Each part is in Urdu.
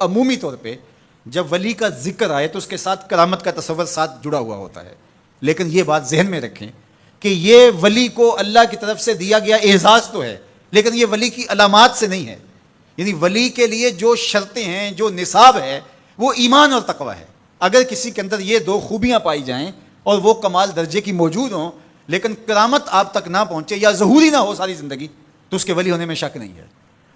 عمومی طور پہ جب ولی کا ذکر آئے تو اس کے ساتھ کرامت کا تصور ساتھ جڑا ہوا ہوتا ہے، لیکن یہ بات ذہن میں رکھیں کہ یہ ولی کو اللہ کی طرف سے دیا گیا اعزاز تو ہے، لیکن یہ ولی کی علامات سے نہیں ہے۔ یعنی ولی کے لیے جو شرطیں ہیں، جو نصاب ہے، وہ ایمان اور تقوی ہے۔ اگر کسی کے اندر یہ دو خوبیاں پائی جائیں اور وہ کمال درجے کی موجود ہوں، لیکن کرامت آپ تک نہ پہنچے یا ظہوری نہ ہو ساری زندگی، تو اس کے ولی ہونے میں شک نہیں ہے۔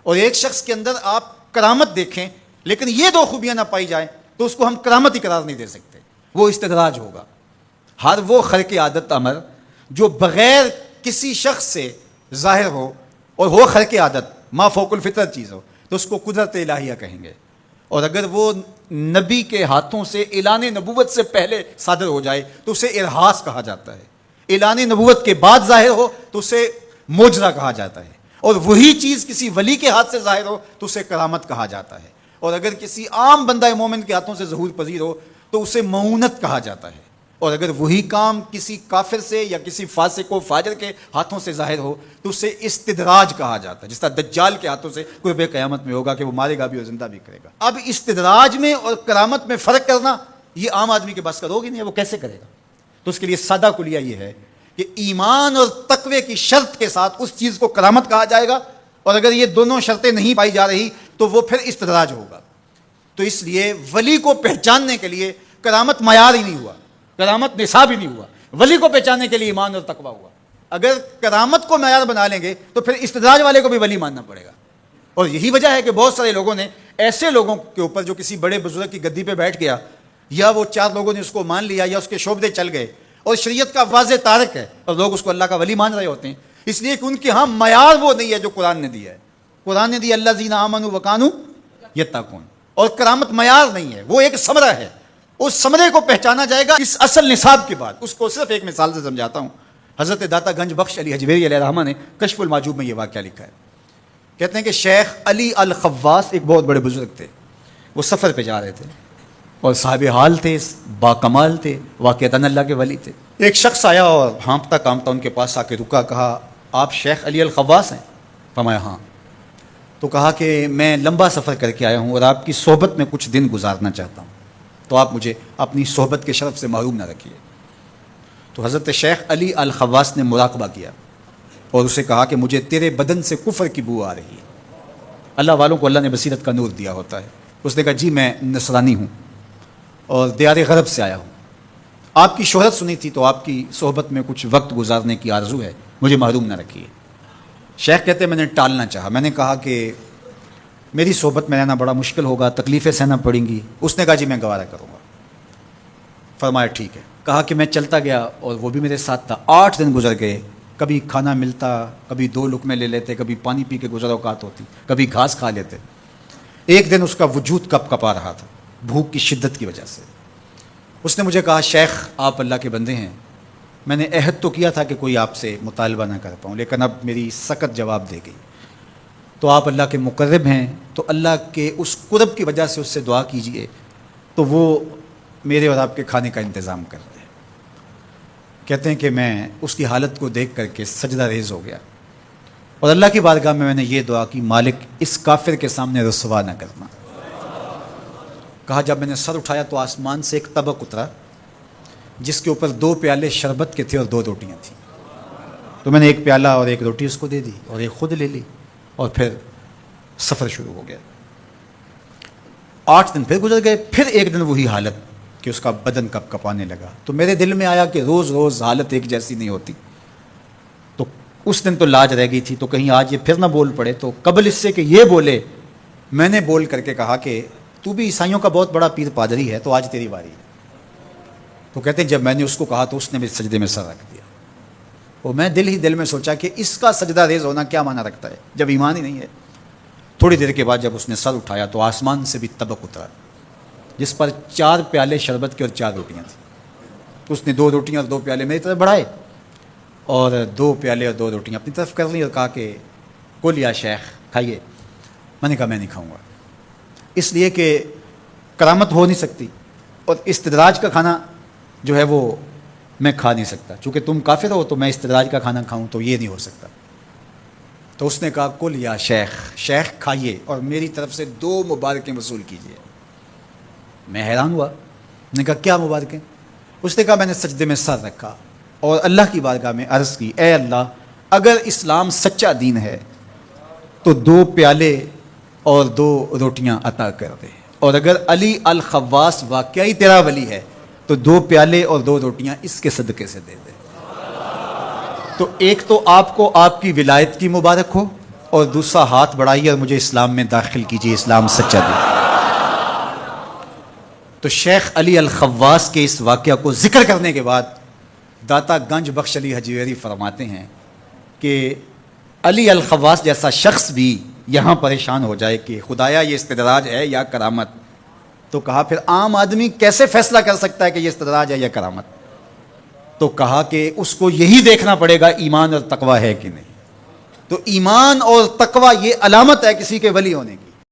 اور ایک شخص کے اندر آپ کرامت دیکھیں لیکن یہ دو خوبیاں نہ پائی جائیں تو اس کو ہم کرامت ہی قرار نہیں دے سکتے، وہ استدراج ہوگا۔ ہر وہ خرق عادت امر جو بغیر کسی شخص سے ظاہر ہو اور ہو خرق عادت ما فوق الفطرت چیز ہو تو اس کو قدرت الہیہ کہیں گے، اور اگر وہ نبی کے ہاتھوں سے اعلان نبوت سے پہلے صادر ہو جائے تو اسے ارہاس کہا جاتا ہے، اعلان نبوت کے بعد ظاہر ہو تو اسے معجزہ کہا جاتا ہے، اور وہی چیز کسی ولی کے ہاتھ سے ظاہر ہو تو اسے کرامت کہا جاتا ہے، اور اگر کسی عام بندہ مومن کے ہاتھوں سے ظہور پذیر ہو تو اسے معونت کہا جاتا ہے، اور اگر وہی کام کسی کافر سے یا کسی فاسق و فاجر کے ہاتھوں سے ظاہر ہو تو اسے استدراج کہا جاتا ہے، جس طرح دجال کے ہاتھوں سے قرب قیامت میں ہوگا کہ وہ مارے گا بھی اور زندہ بھی کرے گا۔ اب استدراج میں اور کرامت میں فرق کرنا یہ عام آدمی کے بس کا ہوگی نہیں، وہ کیسے کرے گا؟ تو اس کے لیے سادہ کلیہ یہ ہے کہ ایمان اور تقوی کی شرط کے ساتھ اس چیز کو کرامت کہا جائے گا، اور اگر یہ دونوں شرطیں نہیں پائی جا رہی تو وہ پھر استدراج ہوگا۔ تو اس لیے ولی کو پہچاننے کے لیے کرامت معیار ہی نہیں ہوا، کرامت نصاب ہی نہیں ہوا، ولی کو پہچاننے کے لیے ایمان اور تقوی ہوا۔ اگر کرامت کو معیار بنا لیں گے تو پھر استدراج والے کو بھی ولی ماننا پڑے گا، اور یہی وجہ ہے کہ بہت سارے لوگوں نے ایسے لوگوں کے اوپر جو کسی بڑے بزرگ کی گدی پہ بیٹھ گیا، یا وہ چار لوگوں نے اس کو مان لیا یا اس کے شعبے چل گئے اور شریعت کا واضح تارک ہے اور لوگ اس کو اللہ کا ولی مان رہے ہوتے ہیں، اس لیے کہ ان کے ہاں معیار وہ نہیں ہے جو قرآن نے دیا ہے۔ قرآن نے دیا الذین آمنوا وکانوا یتقون، اور کرامت معیار نہیں ہے، وہ ایک ثمرہ ہے، اس ثمرے کو پہچانا جائے گا اس اصل نصاب کے بعد۔ اس کو صرف ایک مثال سے سمجھاتا ہوں۔ حضرت داتا گنج بخش علی حجویری علیہ الرحمہ نے کشف المحجوب میں یہ واقعہ لکھا ہے۔ کہتے ہیں کہ شیخ علی الخواص ایک بہت بڑے بزرگ تھے، وہ سفر پہ جا رہے تھے اور صاحب حال تھے، با کمال تھے، واقعتاً اللہ کے ولی تھے۔ ایک شخص آیا اور ہانپتا کامتا ان کے پاس آ کے رکا، کہا آپ شیخ علی الخواص ہیں؟ فرمایا ہاں۔ تو کہا کہ میں لمبا سفر کر کے آیا ہوں اور آپ کی صحبت میں کچھ دن گزارنا چاہتا ہوں، تو آپ مجھے اپنی صحبت کے شرف سے محروم نہ رکھیے۔ تو حضرت شیخ علی الخواص نے مراقبہ کیا اور اسے کہا کہ مجھے تیرے بدن سے کفر کی بو آ رہی ہے۔ اللہ والوں کو اللہ نے بصیرت کا نور دیا ہوتا ہے۔ اس نے کہا جی میں نصرانی ہوں اور دیار غرب سے آیا ہوں، آپ کی شہرت سنی تھی تو آپ کی صحبت میں کچھ وقت گزارنے کی آرزو ہے، مجھے محروم نہ رکھیے۔ شیخ کہتے ہیں میں نے ٹالنا چاہا، میں نے کہا کہ میری صحبت میں رہنا بڑا مشکل ہوگا، تکلیفیں سہنا پڑیں گی۔ اس نے کہا جی میں گوارہ کروں گا۔ فرمایا ٹھیک ہے۔ کہا کہ میں چلتا گیا اور وہ بھی میرے ساتھ تھا۔ 8 دن گزر گئے، کبھی کھانا ملتا، کبھی 2 لقمے لے لیتے، کبھی پانی پی کے گزر اوقات ہوتی، کبھی گھاس کھا لیتے۔ ایک دن اس کا وجود کپ کپا رہا تھا بھوک کی شدت کی وجہ سے۔ اس نے مجھے کہا شیخ آپ اللہ کے بندے ہیں، میں نے عہد تو کیا تھا کہ کوئی آپ سے مطالبہ نہ کر پاؤں، لیکن اب میری سخت جواب دے گئی، تو آپ اللہ کے مقرب ہیں، تو اللہ کے اس قرب کی وجہ سے اس سے دعا کیجئے تو وہ میرے اور آپ کے کھانے کا انتظام کر دے۔ کہتے ہیں کہ میں اس کی حالت کو دیکھ کر کے سجدہ ریز ہو گیا اور اللہ کی بارگاہ میں نے یہ دعا کی مالک اس کافر کے سامنے رسوا نہ کرنا۔ کہا جب میں نے سر اٹھایا تو آسمان سے ایک طبق اترا جس کے اوپر 2 پیالے شربت کے تھے اور 2 روٹیاں تھیں، تو میں نے ایک پیالہ اور ایک روٹی اس کو دے دی اور ایک خود لے لی، اور پھر سفر شروع ہو گیا۔ 8 دن پھر گزر گئے، پھر ایک دن وہی حالت کہ اس کا بدن کپ کپانے لگا۔ تو میرے دل میں آیا کہ روز روز حالت ایک جیسی نہیں ہوتی، تو اس دن تو لاج رہ گئی تھی، تو کہیں آج یہ پھر نہ بول پڑے۔ تو قبل اس سے کہ یہ بولے میں نے بول کر کے کہا کہ تو بھی عیسائیوں کا بہت بڑا پیر پادری ہے، تو آج تیری باری ہے۔ تو کہتے ہیں جب میں نے اس کو کہا تو اس نے میرے سجدے میں سر رکھ دیا، اور میں دل ہی دل میں سوچا کہ اس کا سجدہ ریز ہونا کیا معنی رکھتا ہے جب ایمان ہی نہیں ہے۔ تھوڑی دیر کے بعد جب اس نے سر اٹھایا تو آسمان سے بھی طبق اترا جس پر 4 پیالے شربت کے اور 4 روٹیاں تھیں۔ تو اس نے 2 روٹیاں اور 2 پیالے میری طرف بڑھائے اور 2 پیالے اور 2 روٹیاں اپنی طرف کر لی اور کہا کہ کل یا شیخ کھائیے۔ میں نے کہا میں نہیں کھاؤں گا، اس لیے کہ کرامت ہو نہیں سکتی اور استدراج کا کھانا جو ہے وہ میں کھا نہیں سکتا، چونکہ تم کافر ہو تو میں استدراج کا کھانا کھاؤں تو یہ نہیں ہو سکتا۔ تو اس نے کہا کل یا شیخ، شیخ کھائیے اور میری طرف سے 2 مبارکیں وصول کیجیے۔ میں حیران ہوا، نے کہا کیا مبارکیں؟ اس نے کہا میں نے سجدے میں سر رکھا اور اللہ کی بارگاہ میں عرض کی، اے اللہ اگر اسلام سچا دین ہے تو 2 پیالے اور 2 روٹیاں عطا کر دے، اور اگر علی الخواص واقعی تیرا ولی ہے تو 2 پیالے اور 2 روٹیاں اس کے صدقے سے دے دے۔ تو ایک تو آپ کو آپ کی ولایت کی مبارک ہو، اور دوسرا ہاتھ بڑھائیے اور مجھے اسلام میں داخل کیجیے، اسلام سچا دین۔ تو شیخ علی الخواص کے اس واقعہ کو ذکر کرنے کے بعد داتا گنج بخش علی حجویری فرماتے ہیں کہ علی الخواص جیسا شخص بھی یہاں پریشان ہو جائے کہ خدایا یہ استدراج ہے یا کرامت، تو کہا پھر عام آدمی کیسے فیصلہ کر سکتا ہے کہ یہ استدراج ہے یا کرامت؟ تو کہا کہ اس کو یہی دیکھنا پڑے گا ایمان اور تقوی ہے کہ نہیں۔ تو ایمان اور تقوی یہ علامت ہے کسی کے ولی ہونے کی۔